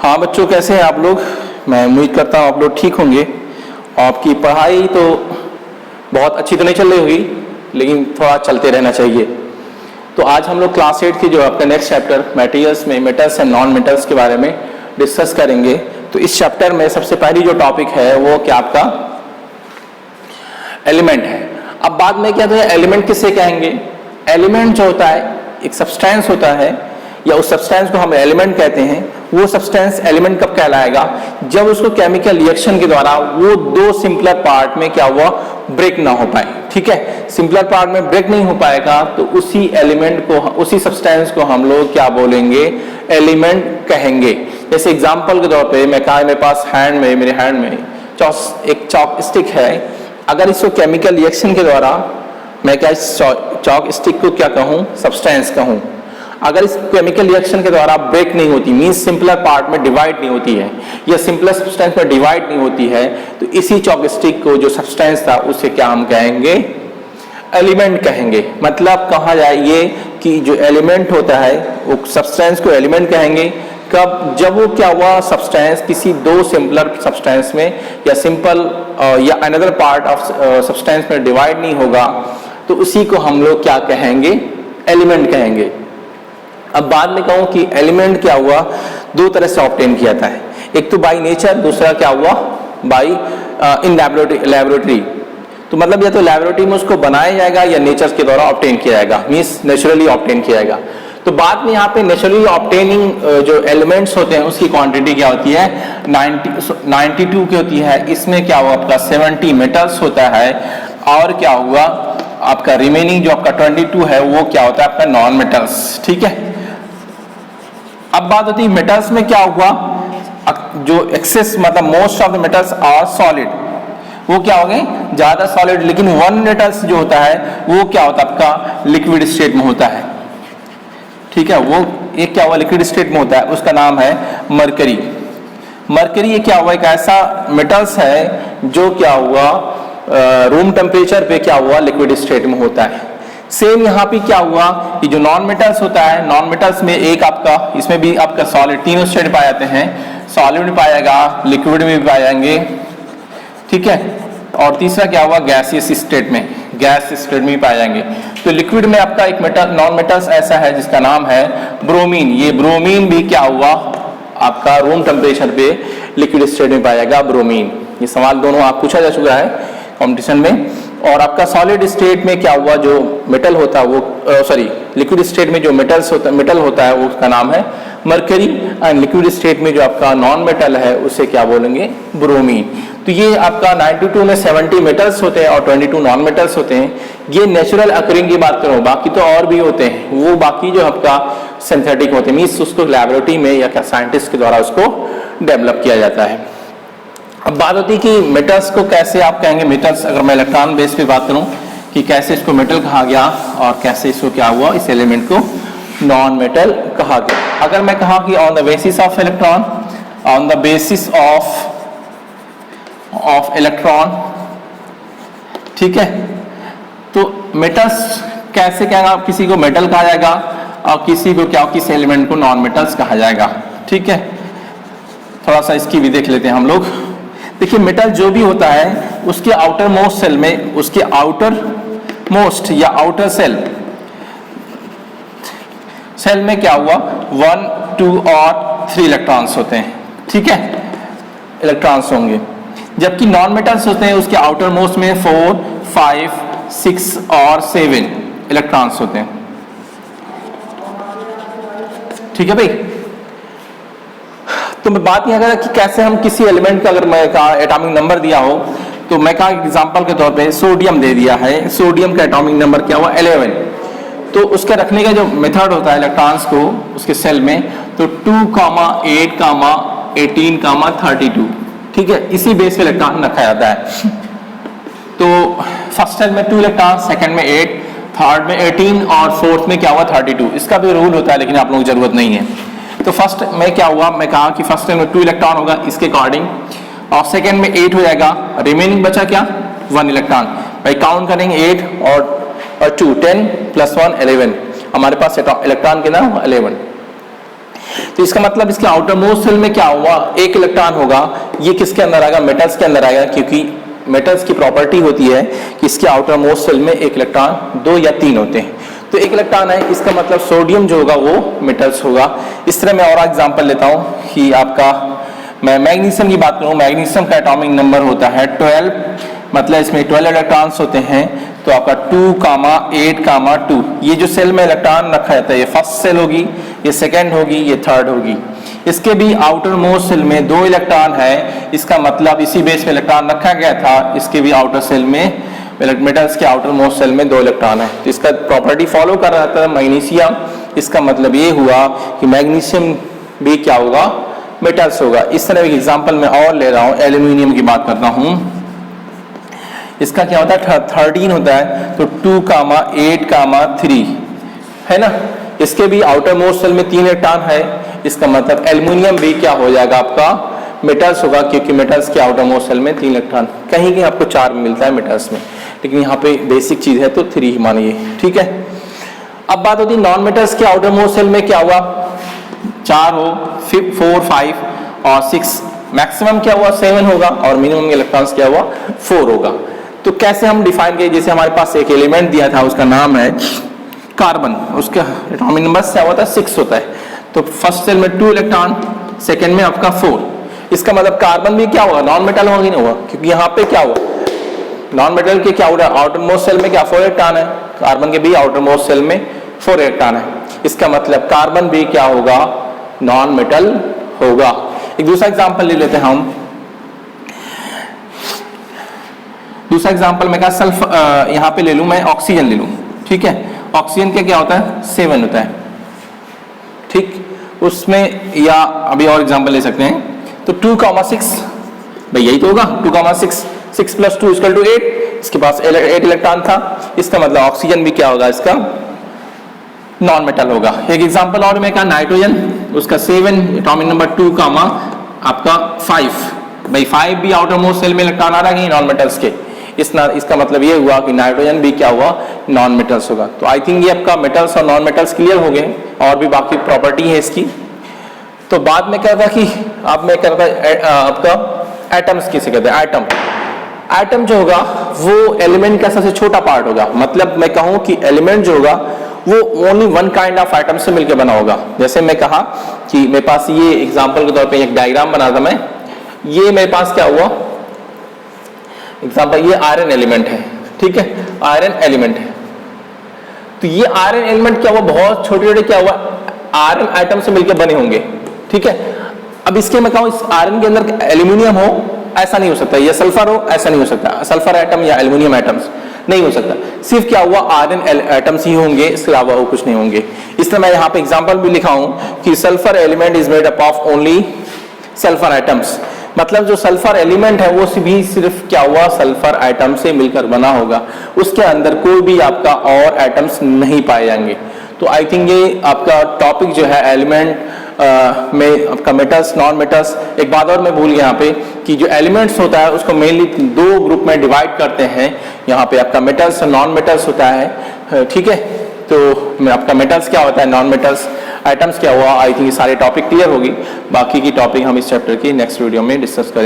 हाँ बच्चों, कैसे हैं आप लोग। मैं उम्मीद करता हूँ आप लोग ठीक होंगे। आपकी पढ़ाई तो बहुत अच्छी तो नहीं चल रही होगी, लेकिन थोड़ा चलते रहना चाहिए। तो आज हम लोग क्लास 8 की जो आपका नेक्स्ट चैप्टर मटेरियल्स में मेटल्स एंड नॉन मेटल्स के बारे में डिस्कस करेंगे। तो इस चैप्टर में सबसे पहली जो टॉपिक है वो क्या आपका एलिमेंट है। अब बाद में क्या, तो एलिमेंट किसे कहेंगे। एलिमेंट जो होता है एक सब्सटेंस होता है, या उस सब्सटेंस को हम एलिमेंट कहते हैं। वो सब्सटेंस एलिमेंट कब कहलाएगा, जब उसको केमिकल रिएक्शन के द्वारा वो दो सिंपलर पार्ट में क्या हुआ, ब्रेक ना हो पाए। ठीक है, सिंपलर पार्ट में ब्रेक नहीं हो पाएगा तो उसी एलिमेंट को, उसी सब्सटेंस को हम लोग क्या बोलेंगे, एलिमेंट कहेंगे। जैसे एग्जांपल के तौर पे मैं कहा मेरे पास मेरे हैंड में एक चॉक स्टिक है। अगर इसको केमिकल रिएक्शन के द्वारा मैं क्या इस चॉक स्टिक को क्या कहूँ, सब्सटेंस कहूँ। अगर इस केमिकल रिएक्शन के द्वारा ब्रेक नहीं होती, मींस सिंपलर पार्ट में डिवाइड नहीं होती है, या सिंपलर सब्सटेंस में डिवाइड नहीं होती है, तो इसी चॉक स्टिक को जो सब्सटेंस था उसे क्या हम कहेंगे, एलिमेंट कहेंगे। मतलब कहा जाए ये कि जो एलिमेंट होता है वो सब्सटेंस को एलिमेंट कहेंगे कब, जब वो क्या हुआ, सब्सटेंस किसी दो सिंपलर सब्सटेंस में या सिंपल या अनदर पार्ट ऑफ सब्सटेंस में डिवाइड नहीं होगा, तो उसी को हम लोग क्या कहेंगे, एलिमेंट कहेंगे। अब बाद में कहूँ कि एलिमेंट क्या हुआ, दो तरह से ऑब्टेन किया जाता है। एक तो बाय नेचर, दूसरा क्या हुआ, बाय इन लैबोरेटरी। तो मतलब या तो लैबोरेटरी में उसको बनाया जाएगा या नेचर के द्वारा ऑब्टेन किया जाएगा, मींस नेचुरली ऑब्टेन किया जाएगा। तो बाद में यहाँ पे नेचुरली ऑब्टेनिंग जो एलिमेंट्स होते हैं उसकी क्वांटिटी क्या होती है, 92 की होती है। इसमें क्या हुआ आपका 70 मेटल्स होता है, और क्या हुआ आपका रिमेनिंग जो आपका 22 है वो क्या होता है आपका नॉन मेटल्स। ठीक है, अब बात होती है मेटल्स में क्या हुआ, जो एक्सेस मतलब most of the metals are solid, वो क्या हो गए ज्यादा सॉलिड। लेकिन वन मेटल्स जो होता है वो क्या होता है आपका लिक्विड स्टेट में होता है। ठीक है, वो एक क्या हुआ लिक्विड स्टेट में होता है, उसका नाम है मरकरी। मरकरी ये क्या हुआ, एक ऐसा मेटल्स है जो क्या हुआ रूम टेम्परेचर पे क्या हुआ लिक्विड स्टेट में होता है। सेम यहाँ पे क्या हुआ कि जो नॉन मेटल्स होता है, नॉन मेटल्स में एक आपका, इसमें भी आपका सॉलिड, तीनों स्टेट पाए जाते हैं। सॉलिड में पाया जाएगा, लिक्विड में भी पाए जाएंगे। ठीक है, और तीसरा क्या हुआ गैसियस स्टेट में, गैस स्टेट में भी पाए जाएंगे। तो लिक्विड में आपका एक मेटल, नॉन मेटल्स ऐसा है जिसका नाम है ब्रोमीन। ये ब्रोमीन भी क्या हुआ आपका रूम टेम्परेचर पे लिक्विड स्टेट में पाया जाएगा ब्रोमीन। ये सवाल दोनों आप पूछा जा चुका है कंपटीशन में। और आपका सॉलिड स्टेट में क्या हुआ, जो मेटल होता है वो लिक्विड स्टेट में जो मेटल होता है वो उसका नाम है मरकरी। एंड लिक्विड स्टेट में जो आपका नॉन मेटल है उसे क्या बोलेंगे, ब्रोमीन। तो ये आपका 92 में 70 मेटल्स होते हैं और 22 नॉन मेटल्स होते हैं। ये नेचुरल अकरिंग की बात करूं, बाकी तो और भी होते हैं, वो बाकी जो आपका सिंथेटिक होते हैं, मींस उसको लैबोरेटरी में या क्या साइंटिस्ट के द्वारा उसको डेवलप किया जाता है। अब बात होती है कि मेटल्स को कैसे आप कहेंगे, मेटल्स अगर मैं इलेक्ट्रॉन बेस पे बात करूं कि कैसे इसको मेटल कहा गया और कैसे इसको क्या हुआ, इस एलिमेंट को नॉन मेटल कहा गया। अगर मैं कहा कि on the basis of electron, on the basis of electron, ठीक है, तो मेटल्स कैसे कहेगा, किसी को मेटल कहा जाएगा और किसी को क्या, किस एलिमेंट को नॉन मेटल्स कहा जाएगा। ठीक है, थोड़ा सा इसकी भी देख लेते हैं हम लोग। देखिए मेटल जो भी होता है उसके आउटर मोस्ट सेल में, उसके आउटर मोस्ट या आउटर सेल में क्या हुआ 1, 2 और 3 इलेक्ट्रॉन्स होते हैं। ठीक है, इलेक्ट्रॉन्स होंगे। जबकि नॉन मेटल्स होते हैं उसके आउटर मोस्ट में 4, 5, 6 और 7 इलेक्ट्रॉन्स होते हैं। ठीक है भाई, तो मैं बात नहीं अगर कि कैसे हम किसी एलिमेंट का, अगर मैं कहा एटॉमिक नंबर दिया हो तो मैं कहा एग्जांपल के तौर पे सोडियम दे दिया है, सोडियम का एटॉमिक नंबर क्या हुआ 11। तो उसका रखने का जो मेथड होता है इलेक्ट्रॉन्स को उसके सेल में, तो 2, 8, 18, 32। ठीक है, इसी बेस पे इलेक्ट्रॉन रखा जाता है। तो फर्स्ट सेल में 2 इलेक्ट्रॉन, सेकंड में 8, थर्ड में 18 और फोर्थ में क्या हुआ 32। इसका भी रूल होता है लेकिन आप लोगों को जरूरत नहीं है। तो फर्स्ट में क्या हुआ, मैं कहा कि फर्स्ट में 2 इलेक्ट्रॉन होगा इसके अकॉर्डिंग, और सेकंड में 8 हो जाएगा, रिमेनिंग बचा क्या 1 इलेक्ट्रॉन। भाई काउंट करेंगे 8 और 2, 10 + 1 11। हमारे पास इलेक्ट्रॉन के नाम 11। तो इसका मतलब इसके आउटर मोस्ट सेल में क्या हुआ, एक इलेक्ट्रॉन होगा, ये किसके अंदर आएगा, मेटल्स के अंदर आएगा, क्योंकि मेटल्स की प्रॉपर्टी होती है कि इसके आउटर मोस्ट सेल में एक इलेक्ट्रॉन 2 या 3 होते हैं। तो एक इलेक्ट्रॉन है, इसका मतलब सोडियम जो होगा वो मेटल्स होगा। इस तरह मैं और एग्जांपल लेता हूं कि आपका मैं मैग्नीशियम की बात करूं, मैग्नीशियम का एटॉमिक नंबर होता है 12, मतलब इसमें 12 इलेक्ट्रॉन्स होते हैं। तो आपका 2,8,2 ये जो सेल में इलेक्ट्रॉन रखा जाता है, ये फर्स्ट सेल होगी, ये सेकेंड होगी, ये थर्ड होगी। इसके भी आउटर मोस्ट सेल में 2 इलेक्ट्रॉन है, इसका मतलब इसी बेस में इलेक्ट्रॉन रखा गया था, इसके भी आउटर सेल में मेटल्स के आउटर मोस्ट सेल में 2 इलेक्ट्रॉन है। तो इसका प्रॉपर्टी फॉलो कर रहा था मैग्नीशियम, इसका मतलब ये हुआ कि मैग्नीशियम भी क्या होगा, मेटल्स होगा। इस तरह की एग्जांपल मैं और ले रहा हूँ, एल्यूमिनियम की बात करता हूँ। इसका क्या होता है, 13 होता है, तो 2,8,3 है ना। इसके भी आउटर मोस्ट सेल में 3 इलेक्ट्रॉन है, इसका मतलब एल्यूमिनियम भी क्या हो जाएगा, आपका मेटल्स होगा, क्योंकि मेटल्स के आउटर मोस्ट सेल में 3 इलेक्ट्रॉन, कहीं कहीं आपको 4 मिलता है मेटल्स में, लेकिन यहाँ पे बेसिक चीज है तो 3 ही मानिए, ठीक है। अब बात होती है नॉन मेटल्स के आउटर मोस्ट सेल में क्या हुआ, 4 हो, 4, 5 और 6, मैक्सिमम क्या हुआ 7 होगा, और मिनिमम इलेक्ट्रॉन्स क्या हुआ 4 होगा। तो कैसे हम डिफाइन करें, जैसे हमारे पास एक एलिमेंट दिया था, उसका नाम है कार्बन, उसका एटॉमिक नंबर क्या होता है 6 होता है। तो फर्स्ट सेल में 2 इलेक्ट्रॉन, सेकेंड में आपका 4, इसका मतलब कार्बन भी क्या होगा, नॉन मेटल होगा कि नहीं होगा, क्योंकि यहाँ पे क्या हुआ, नॉन मेटल के क्या होगा, आउटर मोस्ट सेल में क्या 4 इलेक्ट्रॉन है, कार्बन के भी आउटर मोस्ट सेल में 4 इलेक्ट्रॉन है, इसका मतलब कार्बन भी क्या होगा, नॉन मेटल होगा। एक दूसरा एग्जांपल ले लेते हैं हम, दूसरा एग्जांपल मैं कहा सल्फर, यहाँ पे ले लूं मैं, ऑक्सीजन ले लूं, ठीक है। ऑक्सीजन का क्या होता है 7 होता है, ठीक, उसमें या अभी और एग्जांपल ले सकते हैं, तो 2,6 भाई यही तो होगा, 2,6, 6 + 2 = 8, इसके पास 8 इलेक्ट्रॉन था, इसका मतलब ऑक्सीजन भी क्या होगा, इसका नॉन मेटल होगा। एक एग्जांपल और मैं कहा नाइट्रोजन, उसका 7 एटॉमिक नंबर 2, आपका 5, भाई 5 भी आउटर मोस्ट सेल में इलेक्ट्रॉन आ रहा है नॉन मेटल्स के, इसका मतलब ये हुआ कि नाइट्रोजन भी क्या हुआ, नॉन मेटल्स होगा। तो आई थिंक ये आपका मेटल्स और नॉन मेटल्स क्लियर हो गए, और भी बाकी प्रॉपर्टी है इसकी। तो बाद में क्या था कि अब मैं कहता आपका एटम्स किसे कहते हैं, एटम, एटम जो होगा वो एलिमेंट का सबसे छोटा पार्ट होगा, मतलब मैं कहूं कि एलिमेंट जो होगा वो only one kind of atom से मिलकर बना होगा। जैसे मैं कहा कि मेरे पास ये एग्जांपल के तौर पे एक डायग्राम बना था मैं, ये मेरे पास क्या हुआ एग्जांपल, ये आयरन एलिमेंट है, ठीक है, आयरन एलिमेंट है। तो ये आयरन एलिमेंट क्या हुआ, बहुत छोटे छोटे क्या हुआ आयरन आइटम से मिलकर बने होंगे, ठीक है। अब इसके मैं कहूं इस आयरन के अंदर एल्यूमिनियम हो, ऐसा नहीं हो सकता, या सल्फर हो, ऐसा नहीं हो सकता, सल्फर एटम या एल्यूमिनियम एटम्स नहीं हो सकता, सिर्फ क्या हुआ आयरन एटम्स ही होंगे, इसके अलावा वो कुछ नहीं होंगे। इसलिए मैं यहाँ पे एग्जांपल भी लिखा हूं कि sulphur element is made up of only sulphur atoms, मतलब जो सल्फर एलिमेंट है वो भी सिर्फ क्या हुआ में एटम से मिलकर बना होगा, उसके अंदर कोई भी आपका और एटम्स नहीं पाए जाएंगे। तो आई थिंक ये आपका टॉपिक जो है एलिमेंट में आपका मेटल्स नॉन मेटल्स। एक बात और मैं भूल गया यहाँ पे कि जो एलिमेंट्स होता है उसको मेनली 2 ग्रुप में डिवाइड करते हैं, यहाँ पे आपका मेटल्स और नॉन मेटल्स होता है, ठीक है। तो आपका मेटल्स क्या होता है, नॉन मेटल्स आइटम्स क्या हुआ। आई थिंक ये सारे टॉपिक क्लियर होगी, बाकी की टॉपिक हम इस चैप्टर की नेक्स्ट वीडियो में डिस्कस करेंगे।